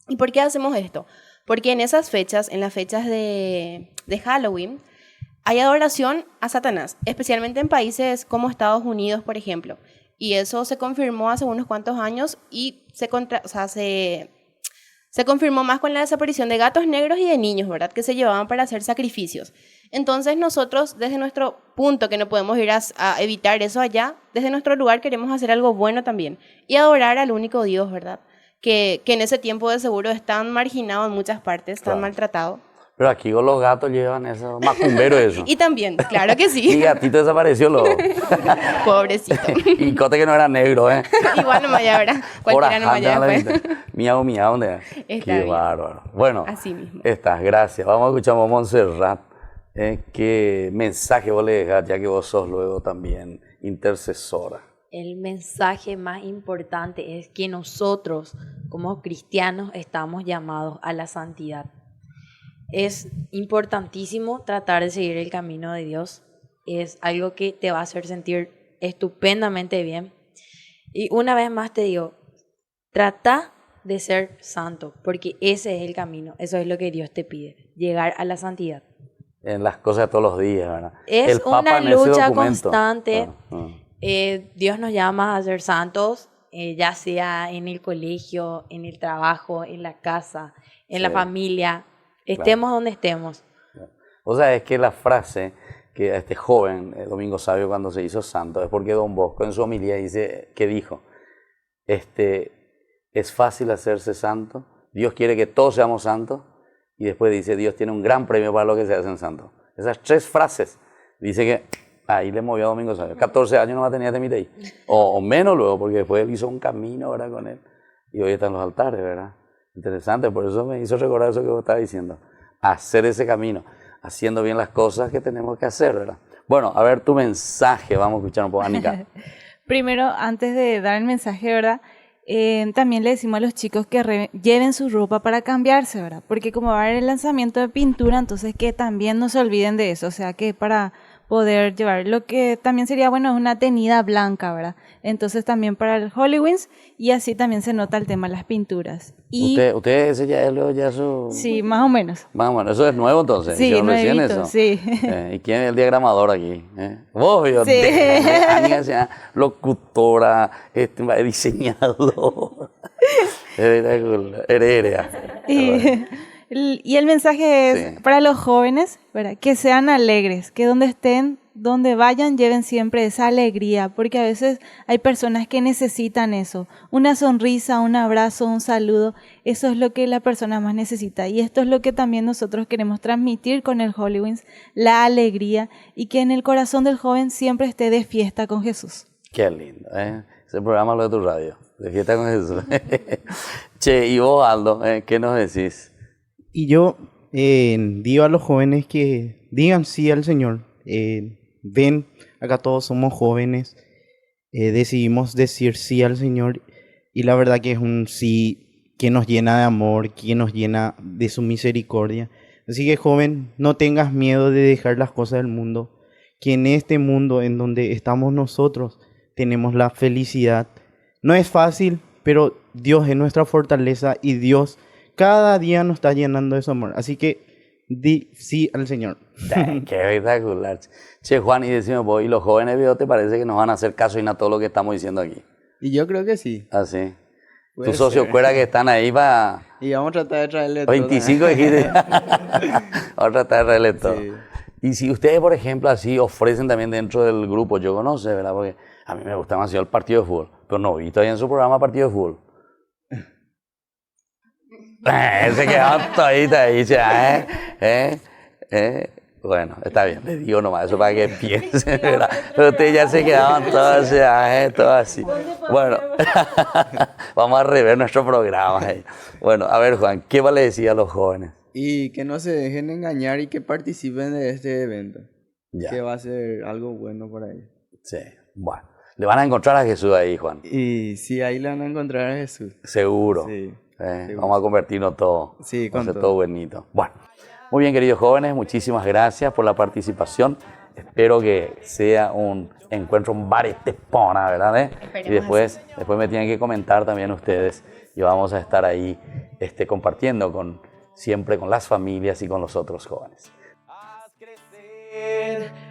¿Y por qué hacemos esto? Porque en esas fechas, en las fechas de Halloween, hay adoración a Satanás, especialmente en países como Estados Unidos, por ejemplo. Y eso se confirmó hace unos cuantos años y se confirmó más con la desaparición de gatos negros y de niños, ¿verdad? Que se llevaban para hacer sacrificios. Entonces nosotros, desde nuestro punto, que no podemos ir a evitar eso allá, desde nuestro lugar queremos hacer algo bueno también y adorar al único Dios, ¿verdad? Que en ese tiempo de seguro es tan marginado en muchas partes, tan maltratado. Pero aquí con los gatos llevan eso, macumberos eso. Y también, claro que sí. Y gatito desapareció luego. Pobrecito. Y cote que no era negro, ¿eh? Igual nomás ya, ¿verdad? Cualquiera nomás ya fue. Miau, miau, ¿dónde? Qué bárbaro. Bueno, así mismo. Gracias. Vamos a escuchar a Montserrat. ¿Qué mensaje vos le dejás, ya que vos sos luego también intercesora? El mensaje más importante es que nosotros, como cristianos, estamos llamados a la santidad. Es importantísimo tratar de seguir el camino de Dios. Es algo que te va a hacer sentir estupendamente bien. Y una vez más te digo, trata de ser santo, porque ese es el camino. Eso es lo que Dios te pide, llegar a la santidad. En las cosas de todos los días, ¿verdad? Es una lucha constante. Dios nos llama a ser santos, ya sea en el colegio, en el trabajo, en la casa, en la familia. Estemos donde estemos. O sea, es que la frase que a este joven, Domingo Sabio, cuando se hizo santo, es porque Don Bosco en su homilía dice, que dijo, es fácil hacerse santo, Dios quiere que todos seamos santos, y después dice, Dios tiene un gran premio para los que se hacen santos. Esas 3 frases, dice que ahí le movió a Domingo Sabio. 14 años no va a tener de ahí, o menos luego, porque después él hizo un camino, ¿verdad?, con él, y hoy están los altares, ¿verdad? Interesante, por eso me hizo recordar eso que vos estabas diciendo. Hacer ese camino, haciendo bien las cosas que tenemos que hacer, ¿verdad? Bueno, a ver tu mensaje, vamos a escuchar un poco, Anika. Primero, antes de dar el mensaje, ¿verdad? También le decimos a los chicos que lleven su ropa para cambiarse, ¿verdad? Porque como va a haber el lanzamiento de pintura, entonces que también no se olviden de eso, o sea que para poder llevar, lo que también sería bueno es una tenida blanca, ¿verdad? Entonces también para el Halloween, y así también se nota el tema de las pinturas. Y ¿Usted ese ya es su...? Sí, más o menos. Más o menos, eso es nuevo entonces. Sí, recién eso. Sí. ¿Y quién es el diagramador aquí? Vos, yo, sí. Ania, locutora, diseñador, heredera. Y el mensaje es para los jóvenes, ¿verdad? Que sean alegres, que donde estén, donde vayan, lleven siempre esa alegría, porque a veces hay personas que necesitan eso, una sonrisa, un abrazo, un saludo, eso es lo que la persona más necesita, y esto es lo que también nosotros queremos transmitir con el Halloween, la alegría, y que en el corazón del joven siempre esté de fiesta con Jesús. Qué lindo, ese programa lo de tu radio, de fiesta con Jesús. Che, y vos, Aldo, ¿qué nos decís? Y yo digo a los jóvenes que digan sí al Señor. Ven, acá todos somos jóvenes, decidimos decir sí al Señor, y la verdad que es un sí que nos llena de amor, que nos llena de su misericordia. Así que, joven, no tengas miedo de dejar las cosas del mundo, que en este mundo en donde estamos nosotros tenemos la felicidad. No es fácil, pero Dios es nuestra fortaleza, y Dios cada día nos está llenando de su amor. Así que di sí al Señor. Qué espectacular. Che, Juan, y decime, ¿y los jóvenes, veo, te parece que nos van a hacer caso y a todo lo que estamos diciendo aquí? Y yo creo que sí. ¿Ah, sí? Tus socios cuera que están ahí para... Y vamos a tratar de traerle 25 dijiste. Vamos a tratar de traerle todo. Sí. Y si ustedes, por ejemplo, así ofrecen también dentro del grupo, yo conozco, ¿verdad? Porque a mí me gusta demasiado el partido de fútbol, pero no vi todavía en su programa partido de fútbol. Se quedaron toditos ahí, Bueno, está bien, le digo nomás eso para que piensen, ¿verdad? Pero ustedes ya se quedaban todos, todo así. Bueno, vamos a rever nuestro programa. Bueno, a ver, Juan, ¿qué le decía a los jóvenes? Y que no se dejen engañar y que participen de este evento. Ya. Que va a ser algo bueno para ellos. Sí, bueno. Le van a encontrar a Jesús ahí, Juan. Y sí, ahí le van a encontrar a Jesús. Seguro. Sí. Vamos a convertirnos todo. Sí, con todo. Todo buenito. Bueno, muy bien, queridos jóvenes, muchísimas gracias por la participación. Espero que sea un encuentro, un baretepona, ¿verdad? Y después me tienen que comentar también ustedes, y vamos a estar ahí compartiendo con siempre con las familias y con los otros jóvenes.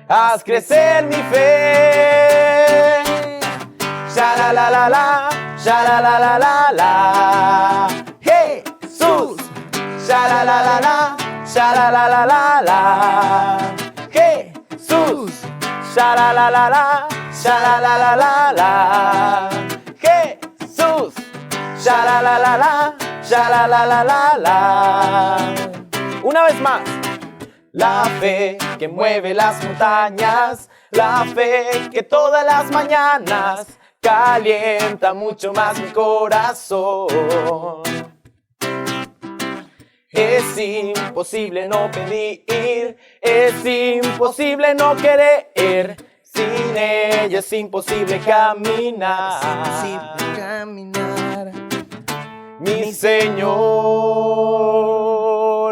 Haz crecer mi fe. Sha la la la la, sha la la la la la. Jesús. Sha la la la la, sha la la la la la. Jesús. Sha la la la la, sha la la la la la. Jesús. Sha la la la la, sha la la la la la. Una vez más. La fe que mueve las montañas, la fe que todas las mañanas calienta mucho más mi corazón. Es imposible no pedir, es imposible no querer, sin ella es imposible caminar. Es imposible caminar. Mi Señor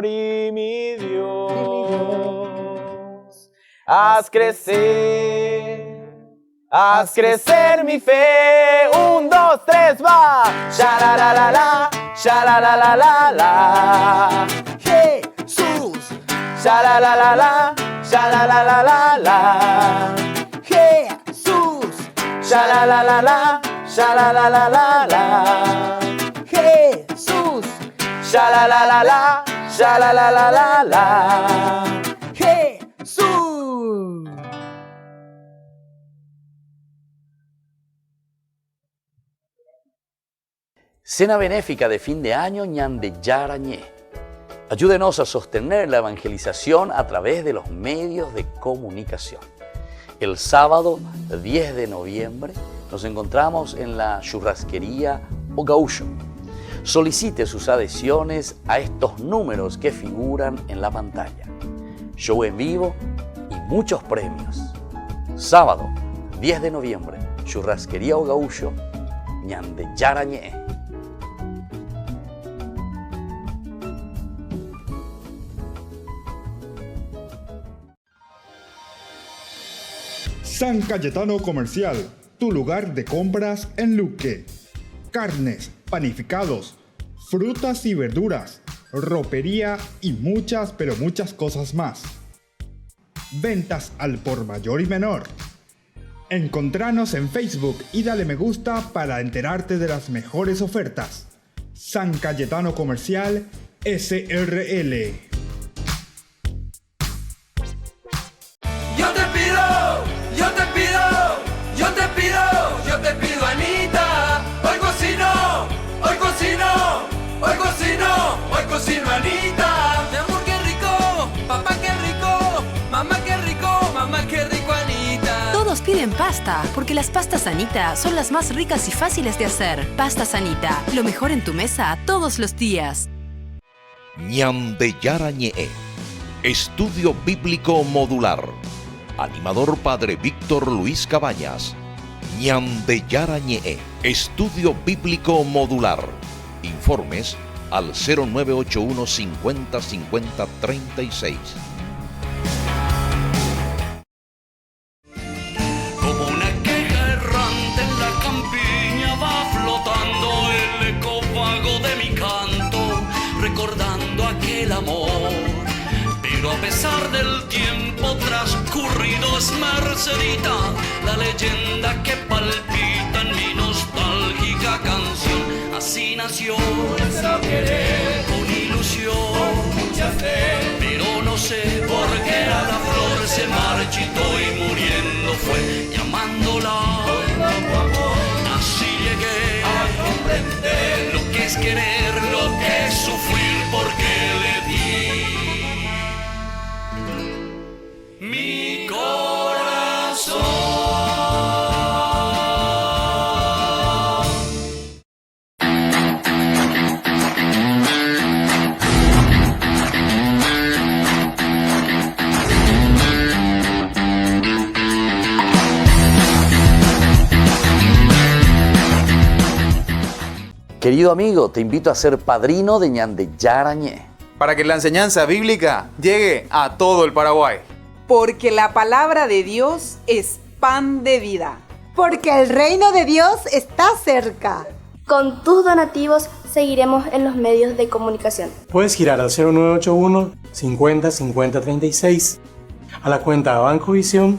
y mi Dios. Haz crecer mi fe. 1, 2, 3, va. Sha la la la la, sha la la la la la. Jesús. Sha la la la la, sha la la la la la. Jesús. Sha la la la la, sha la la la la la. Jesús. Sha la la la la, sha la la la la la. Jesús. Cena benéfica de fin de año Ñande Yarañé. Ayúdenos a sostener la evangelización a través de los medios de comunicación. El sábado 10 de noviembre nos encontramos en la churrasquería O Gaúcho. Solicite sus adhesiones a estos números que figuran en la pantalla. Show en vivo y muchos premios. Sábado 10 de noviembre, churrasquería O Gaúcho, Ñande Yarañé. San Cayetano Comercial, tu lugar de compras en Luque. Carnes, panificados, frutas y verduras, ropería y muchas, pero muchas cosas más. Ventas al por mayor y menor. Encontranos en Facebook y dale me gusta para enterarte de las mejores ofertas. San Cayetano Comercial, SRL. Yo te pido, Anita, hoy cocino, Anita. Mi amor, qué rico, papá, qué rico, mamá, qué rico, Anita. Todos piden pasta, porque las pastas Anita son las más ricas y fáciles de hacer. Pastas Anita, lo mejor en tu mesa todos los días. Ñande Yarañé, Estudio Bíblico Modular. Animador Padre Víctor Luis Cabañas. Ñande Yarañé, Estudio Bíblico Modular. Informes al 0981 50 50 36. Como una queja errante en la campiña va flotando el eco vago de mi canto, recordando aquel amor. Pero a pesar del tiempo transcurrido es Mercedita, la leyenda que palpita en mi nostálgica canción. Así nació nuestro querer, con ilusión, con mucha fe. Pero no sé por qué la flor se marchitó y muriendo fue, llamándola poco a poco. Así llegué a comprender lo que es querer, lo que es sufrir, porque le di mi corazón. Querido amigo, te invito a ser padrino de Ñande Yarañé. Para que la enseñanza bíblica llegue a todo el Paraguay. Porque la palabra de Dios es pan de vida. Porque el reino de Dios está cerca. Con tus donativos seguiremos en los medios de comunicación. Puedes girar al 0981 50 50 36 a la cuenta Banco Visión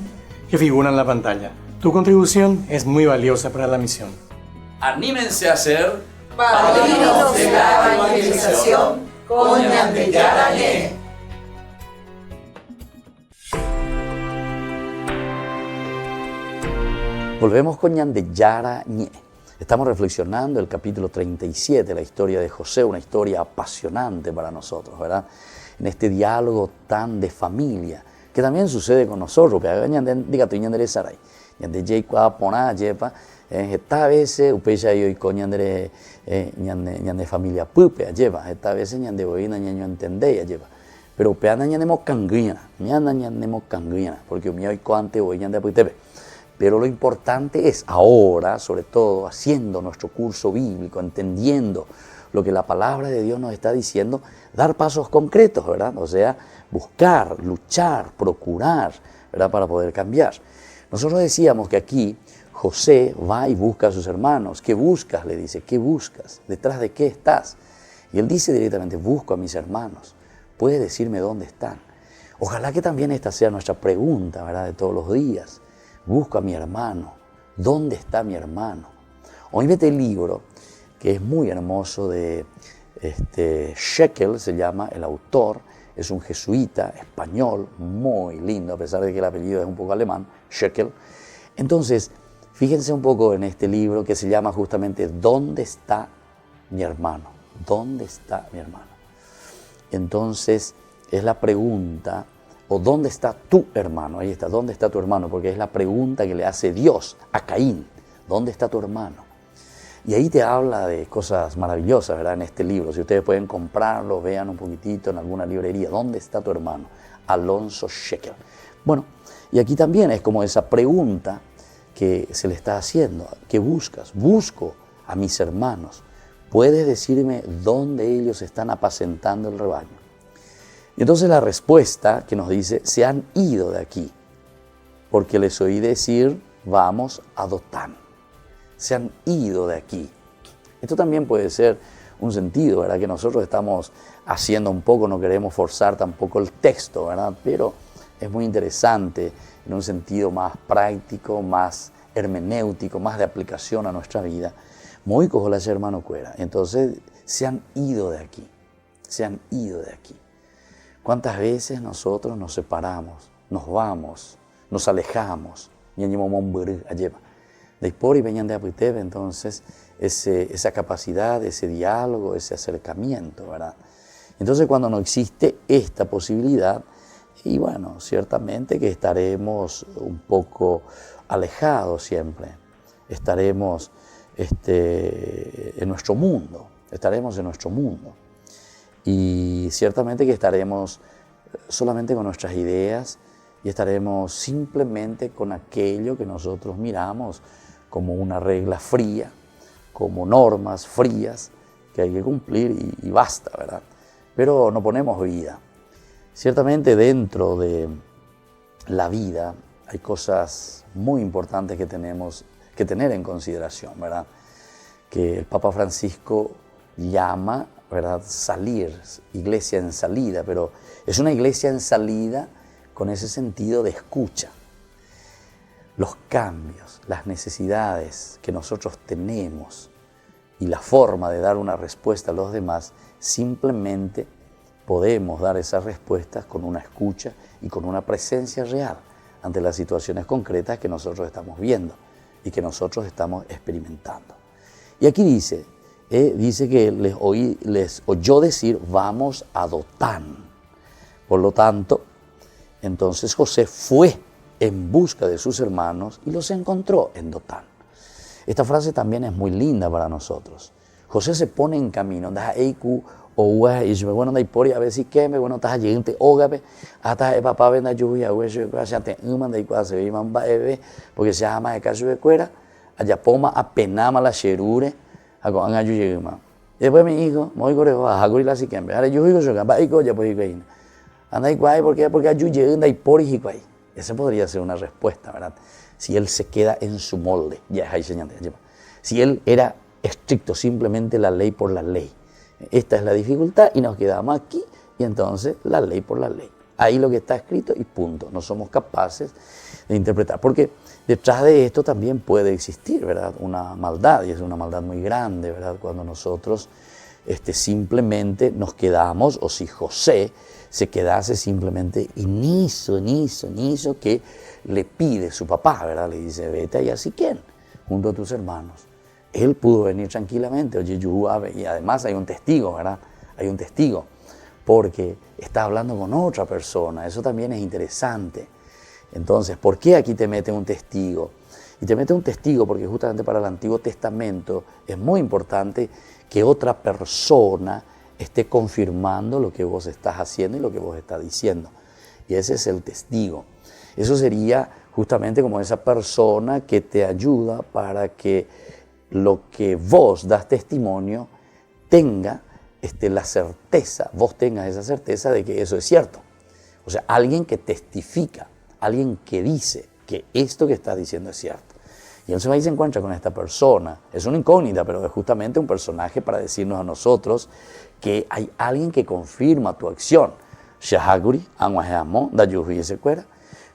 que figura en la pantalla. Tu contribución es muy valiosa para la misión. Anímense a ser padrinos de la evangelización con Ñande Yarañé. Volvemos con Ñande Yarañé. Estamos reflexionando el capítulo 37, la historia de José, una historia apasionante para nosotros, ¿verdad? En este diálogo tan de familia, que también sucede con nosotros, que haga diga tu Ñande Saray, Ñande Jay Pona, Yepa, esta vez upeya yo y con Ñande familia pupe, lleva, esta vez Ñande boina ñaño entendé, lleva. Pero peana Ñande mocanguina, Ñande mocanguina, porque mi hoy coante voy Ñande puitepe. Pero lo importante es ahora, sobre todo, haciendo nuestro curso bíblico, entendiendo lo que la palabra de Dios nos está diciendo, dar pasos concretos, ¿verdad? O sea, buscar, luchar, procurar, ¿verdad? Para poder cambiar. Nosotros decíamos que aquí José va y busca a sus hermanos. ¿Qué buscas? Le dice, ¿qué buscas? ¿Detrás de qué estás? Y él dice directamente, busco a mis hermanos. ¿Puedes decirme dónde están? Ojalá que también esta sea nuestra pregunta, ¿verdad? De todos los días. Busco a mi hermano. ¿Dónde está mi hermano? Hoy vete el libro, que es muy hermoso, de Shekel, se llama el autor, es un jesuita español, muy lindo, a pesar de que el apellido es un poco alemán, Shekel. Entonces, fíjense un poco en este libro que se llama justamente ¿Dónde está mi hermano? ¿Dónde está mi hermano? Entonces, es la pregunta, o ¿dónde está tu hermano? Ahí está, ¿dónde está tu hermano? Porque es la pregunta que le hace Dios a Caín. ¿Dónde está tu hermano? Y ahí te habla de cosas maravillosas, ¿verdad? En este libro. Si ustedes pueden comprarlo, vean un poquitito en alguna librería. ¿Dónde está tu hermano? Alonso Shekel. Bueno, y aquí también es como esa pregunta que se le está haciendo. ¿Qué buscas? Busco a mis hermanos. ¿Puedes decirme dónde ellos están apacentando el rebaño? Y entonces la respuesta que nos dice, se han ido de aquí, porque les oí decir, vamos a Dotán. Se han ido de aquí. Esto también puede ser un sentido, ¿verdad? Que nosotros estamos haciendo un poco, no queremos forzar tampoco el texto, ¿verdad? Pero es muy interesante en un sentido más práctico, más hermenéutico, más de aplicación a nuestra vida. Muy cojola ese hermano cuera. Entonces, se han ido de aquí. Se han ido de aquí. ¿Cuántas veces nosotros nos separamos, nos vamos, nos alejamos? Entonces, esa capacidad, ese diálogo, ese acercamiento, ¿verdad? Entonces, cuando no existe esta posibilidad, y bueno, ciertamente que estaremos un poco alejados siempre, estaremos en nuestro mundo, y ciertamente que estaremos solamente con nuestras ideas y estaremos simplemente con aquello que nosotros miramos como una regla fría, como normas frías que hay que cumplir y basta, ¿verdad? Pero no ponemos vida. Ciertamente dentro de la vida hay cosas muy importantes que tenemos que tener en consideración, ¿verdad? Que el Papa Francisco llama, ¿verdad?, salir, iglesia en salida, pero es una iglesia en salida con ese sentido de escucha. Los cambios, las necesidades que nosotros tenemos y la forma de dar una respuesta a los demás, simplemente podemos dar esas respuestas con una escucha y con una presencia real ante las situaciones concretas que nosotros estamos viendo y que nosotros estamos experimentando. Y aquí dice que les oyó decir, vamos a Dotán. Por lo tanto, entonces José fue en busca de sus hermanos y los encontró en Dotán. Esta frase también es muy linda para nosotros. José se pone en camino. Bueno, a ver si queme, bueno, está allí, hasta el papá ven a lluvia, ya te se viman porque se llama de caso de cuera, allá poma apenama la sherure, y después mi hijo, muy coreo, hago la siquembe, ahora yo digo, yo va y ya pues y anda y guay, porque ayuye anda y por y guay. Esa podría ser una respuesta, ¿verdad? Si él se queda en su molde, ya hay señal. Si él era estrictos, simplemente la ley por la ley. Esta es la dificultad y nos quedamos aquí y entonces la ley por la ley. Ahí lo que está escrito y punto. No somos capaces de interpretar. Porque detrás de esto también puede existir, ¿verdad?, una maldad, y es una maldad muy grande, ¿verdad?, cuando nosotros simplemente nos quedamos, o si José se quedase simplemente en eso que le pide su papá, ¿verdad? Le dice, vete allá a Siquén, junto a tus hermanos. Él pudo venir tranquilamente, oye, y además hay un testigo, ¿verdad? Hay un testigo, porque está hablando con otra persona, eso también es interesante. Entonces, ¿por qué aquí te mete un testigo? Y te mete un testigo porque justamente para el Antiguo Testamento es muy importante que otra persona esté confirmando lo que vos estás haciendo y lo que vos estás diciendo. Y ese es el testigo. Eso sería justamente como esa persona que te ayuda para que lo que vos das testimonio tenga la certeza, vos tengas esa certeza de que eso es cierto. O sea, alguien que testifica, alguien que dice que esto que estás diciendo es cierto. Y entonces ahí se encuentra con esta persona. Es una incógnita, pero es justamente un personaje para decirnos a nosotros que hay alguien que confirma tu acción. Shahaguri, Anguajeamo, Dayuhi y Secuera,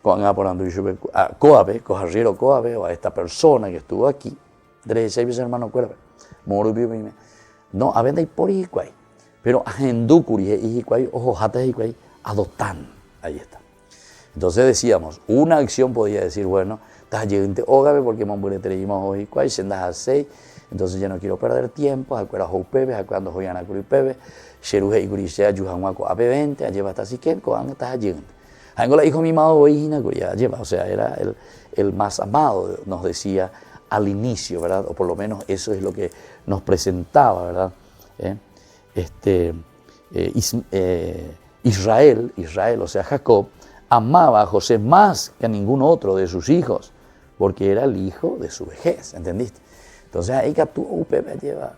Coabe, Cojarriero Coabe, o a esta persona que estuvo aquí, derecha y hermano Cuerve, Morubime. No, a venda y por Iquiquay, pero a Hendukuri y Iquiquay, ojo, Jata y Iquiquay, Adotan. Ahí está. Entonces decíamos, una acción podía decir, bueno, estás llegando Ógabe porque Mombure Terejima hoy Iquiquay, sendas a 6, entonces ya no quiero perder tiempo, acuera Houpebe, acuando Hoyana Curipebe, Sheruje y Gurisea, Yuhanguaco, AB20, allí va hasta Siquén, Coan, estás llegando. Angola hijo mi amado, o sea, era el más amado, nos decía al inicio, ¿verdad? O por lo menos eso es lo que nos presentaba, ¿verdad? Israel, o sea, Jacob, amaba a José más que a ningún otro de sus hijos, porque era el hijo de su vejez, ¿entendiste? Entonces ahí captúa Pepe lleva,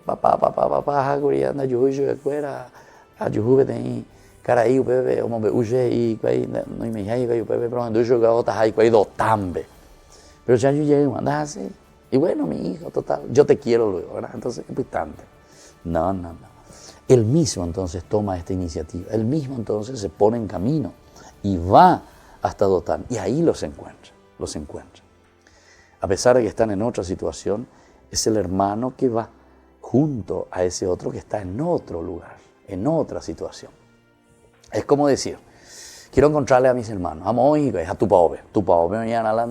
papá, anda yuju fuera, a yuju de caray Pepe, o me uje y no me hay Pepe, pero ando yo gota hay do tambe. Pero ya yo llegué, andas así. Y bueno, mi hijo, total, yo te quiero luego, ¿verdad? Entonces, es bastante. No. Él mismo entonces toma esta iniciativa. Él mismo entonces se pone en camino y va hasta Dotán. Y ahí los encuentra. A pesar de que están en otra situación, es el hermano que va junto a ese otro que está en otro lugar, en otra situación. Es como decir, quiero encontrarle a mis hermanos. Amo y a tu pobre mañana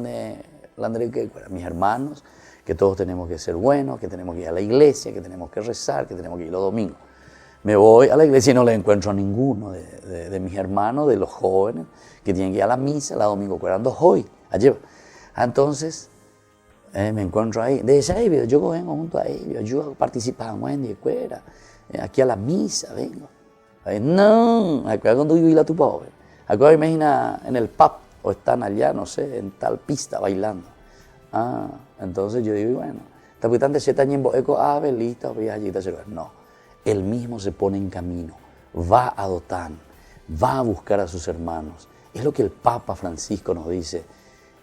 mis hermanos, que todos tenemos que ser buenos, que tenemos que ir a la iglesia, que tenemos que rezar, que tenemos que ir los domingos. Me voy a la iglesia y no le encuentro a ninguno de mis hermanos, de los jóvenes, que tienen que ir a la misa, la domingo, cuando hoy, ayer. Entonces, me encuentro ahí. De esa yo vengo junto a ellos, yo participaba en escuela, aquí a la misa, vengo. No, acá cuando yo iba a tu pobre. Acá imagina en el pub, o están allá, no sé, en tal pista bailando. Entonces yo digo, bueno, no, él mismo se pone en camino, va a Dotán, va a buscar a sus hermanos. Es lo que el Papa Francisco nos dice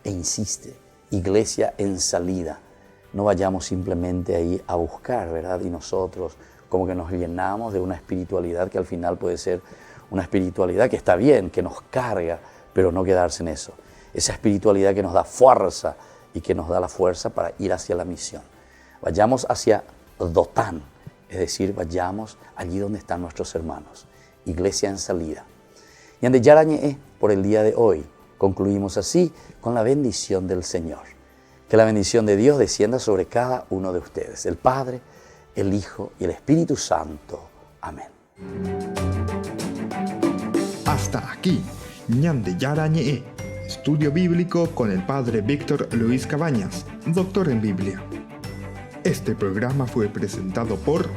e insiste, iglesia en salida. No vayamos simplemente ahí a buscar, ¿verdad? Y nosotros como que nos llenamos de una espiritualidad que al final puede ser una espiritualidad que está bien, que nos carga, pero no quedarse en eso. Esa espiritualidad que nos da fuerza y que nos da la fuerza para ir hacia la misión. Vayamos hacia Dotán, es decir, vayamos allí donde están nuestros hermanos. Iglesia en salida. Y ande yarañe por el día de hoy. Concluimos así con la bendición del Señor. Que la bendición de Dios descienda sobre cada uno de ustedes. El Padre, el Hijo y el Espíritu Santo. Amén. Hasta aquí, Ñande Yarañe, estudio bíblico con el Padre Víctor Luis Cabañas, doctor en Biblia. Este programa fue presentado por